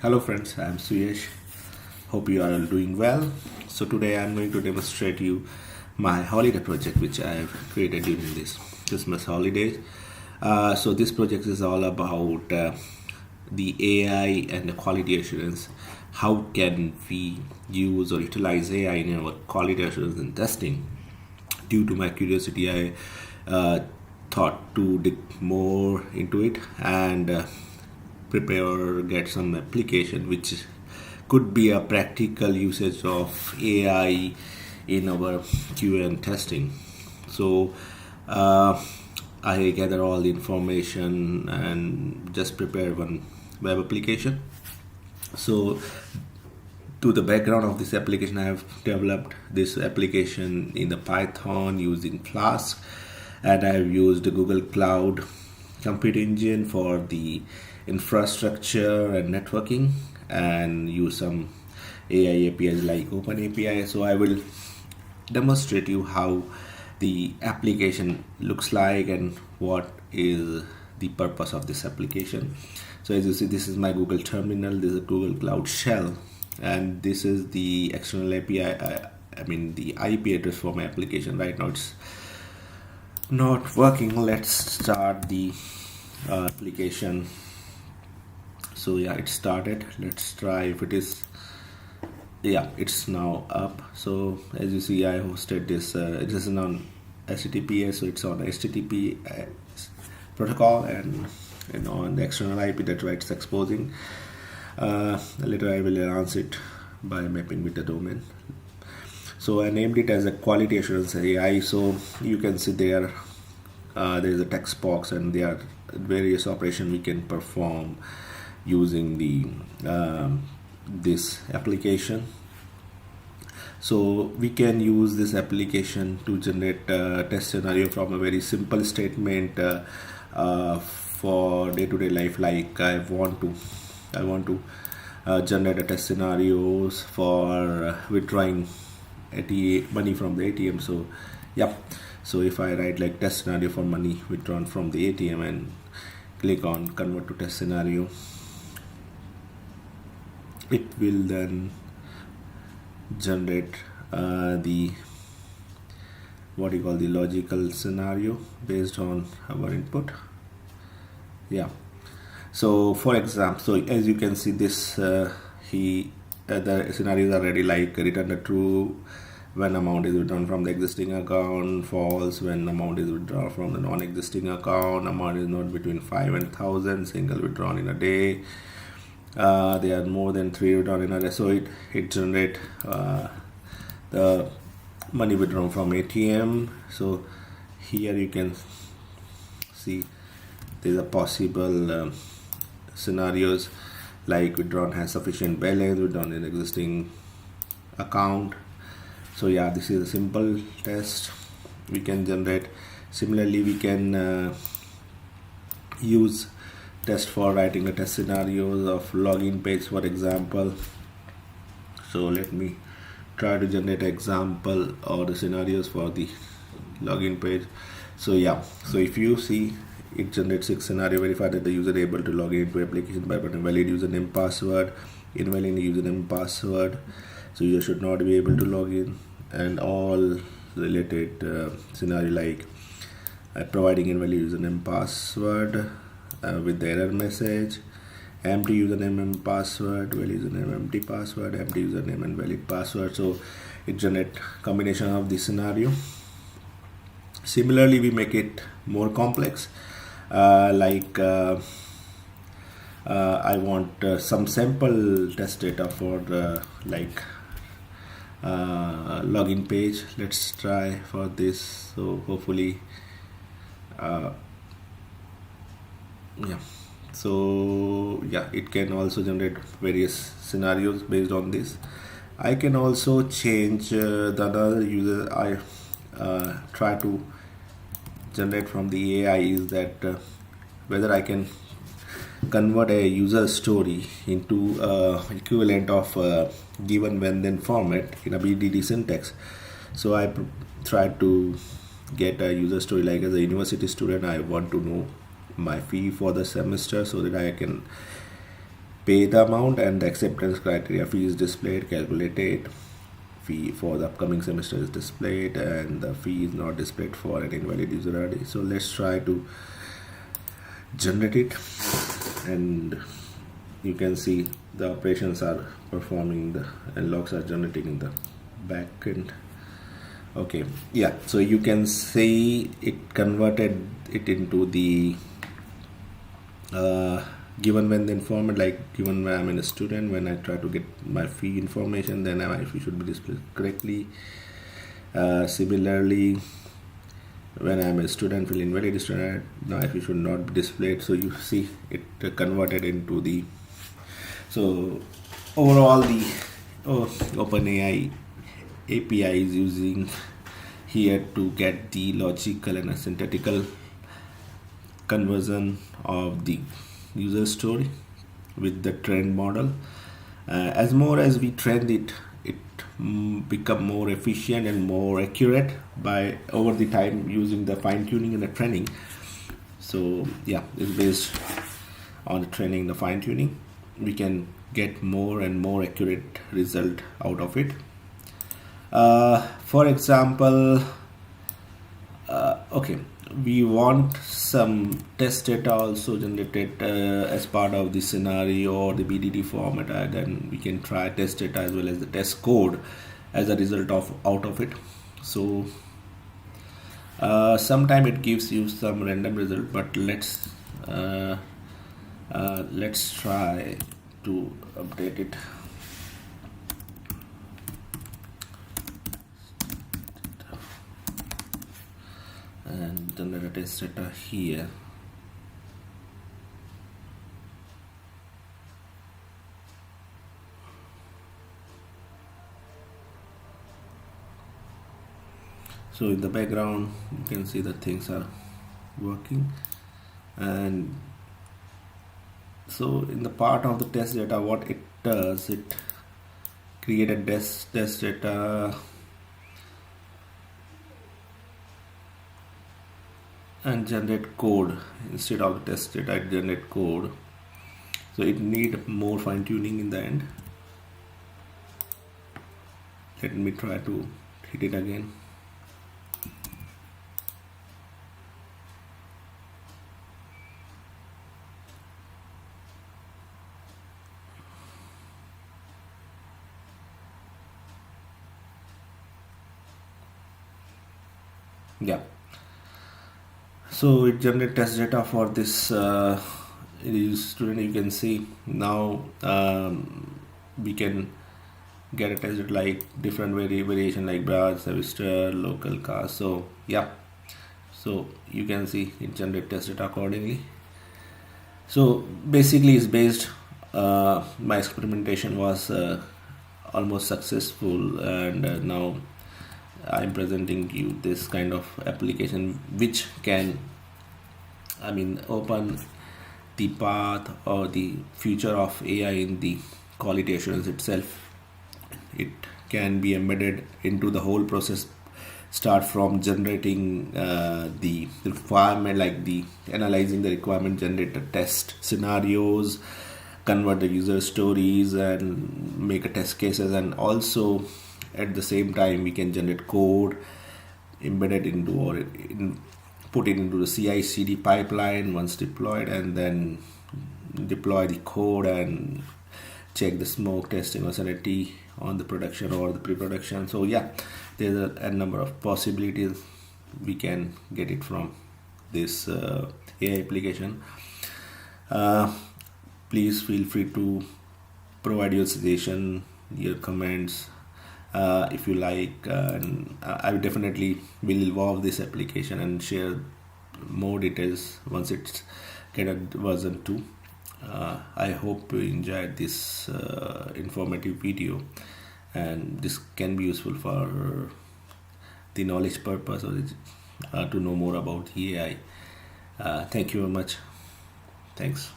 Hello friends, I am Suyesh. Hope you are all doing well. So today I am going to demonstrate you my holiday project which I have created during this Christmas holidays. So this project is all about the AI and the quality assurance. How can we use or utilize AI in our quality assurance and testing? Due to my curiosity, I thought to dig more into it and prepare or get some application which could be a practical usage of AI in our QA and testing. So I gather all the information and just prepare one web application. So to the background of this application, I have developed this application in the Python using Flask, and I have used Google Cloud Compute Engine for the infrastructure and networking, and use some AI APIs like OpenAI. So I will demonstrate you how the application looks like and what is the purpose of this application. So as you see, this is my Google terminal, this is a Google Cloud Shell, and this is the external API, the IP address for my application. Right now it's not working. Let's start the application. So yeah, it started. Let's try if it is. Yeah, it's now up. So as you see, I hosted this. It is on HTTPS, so it's on HTTP protocol, and on the external IP, that's why it's exposing. Later I will enhance it by mapping with the domain. So I named it as a quality assurance AI. So you can see there is a text box, and there are various operations we can perform using the this application. So we can use this application to generate a test scenario from a very simple statement for day-to-day life. Like I want to generate a test scenarios for withdrawing money from the ATM. So yep. So if I write like test scenario for money withdrawn from the ATM and click on convert to test scenario, it will then generate the what you call the logical scenario based on our input. Yeah. So for example, so as you can see, this the scenarios are ready, like return the true when amount is withdrawn from the existing account, false when amount is withdrawn from the non-existing account, amount is not between 5 and 1,000, single withdrawn in a day, there are more than 3 withdrawn in a day. So it generate the money withdrawn from ATM. So here you can see there's a possible scenarios like withdrawn has sufficient balance, withdrawn in existing account. So yeah, this is a simple test we can generate. Similarly, we can use test for writing the test scenarios of login page, for example. So let me try to generate example or the scenarios for the login page. So yeah, so if you see, it generates 6 scenario. Verify that the user is able to log into application by putting valid username password, invalid username password, so you should not be able to log in, and all related scenario like providing invalid username password with the error message, empty username and password, valid username, empty password, empty username and valid password. So it generates combination of the scenario. Similarly, we make it more complex, like I want some sample test data for the login page. Let's try for this. So hopefully yeah, so yeah, it can also generate various scenarios based on this. I can also change the other user I try to generate from the AI is that whether I can convert a user story into equivalent of given when then format in a BDD syntax. So I try to get a user story like as a university student. I want to know my fee for the semester so that I can pay the amount, and the acceptance criteria fee is displayed, calculated. Fee for the upcoming semester is displayed, and the fee is not displayed for an invalid user ID. So let's try to generate it, and you can see the operations are performing, and logs are generating in the back end. Okay, yeah, so you can see it converted it into the given when the informant, like given when I'm a student, when I try to get my fee information, then my fee should be displayed correctly. Similarly, when I'm a student, will invalid student, my fee should not be displayed. So you see it converted into the, so overall the OpenAI API is using here to get the logical and synthetical conversion of the user story with the trend model. As more as we train it, become more efficient and more accurate by over the time using the fine tuning and the training. So yeah, it's based on the training, the fine tuning. We can get more and more accurate result out of it. For example, okay, we want some test data also generated as part of the scenario or the BDD format, then we can try test data as well as the test code as a result of out of it. So sometime it gives you some random result, but let's try to update it. And generate a test data here. So in the background you can see that things are working, and so in the part of the test data, what it does, it created test data and generate code. Instead of the test data, it generate code, so it need more fine tuning in the end. Let me try to hit it again. Yeah, so it generates test data for this student. You can see now we can get a test data like different variation like branch, semester, local cast. So yeah, so you can see it generates test data accordingly. So basically it's based, my experimentation was almost successful, and now I'm presenting you this kind of application which can, open the path or the future of AI in the quality assurance itself. It can be embedded into the whole process, start from generating the requirement, like the analyzing the requirement, generate the test scenarios, convert the user stories and make a test cases, and also at the same time we can generate code embedded into or put it into the CI/CD pipeline once deployed, and then deploy the code and check the smoke testing or sanity on the production or the pre-production. So yeah, there's a number of possibilities we can get it from this AI application. Please feel free to provide your suggestion, your comments, if you like, and I definitely will evolve this application and share more details once it's get a version 2. I hope you enjoyed this informative video, and this can be useful for the knowledge purpose or to know more about AI. Thank you very much. Thanks.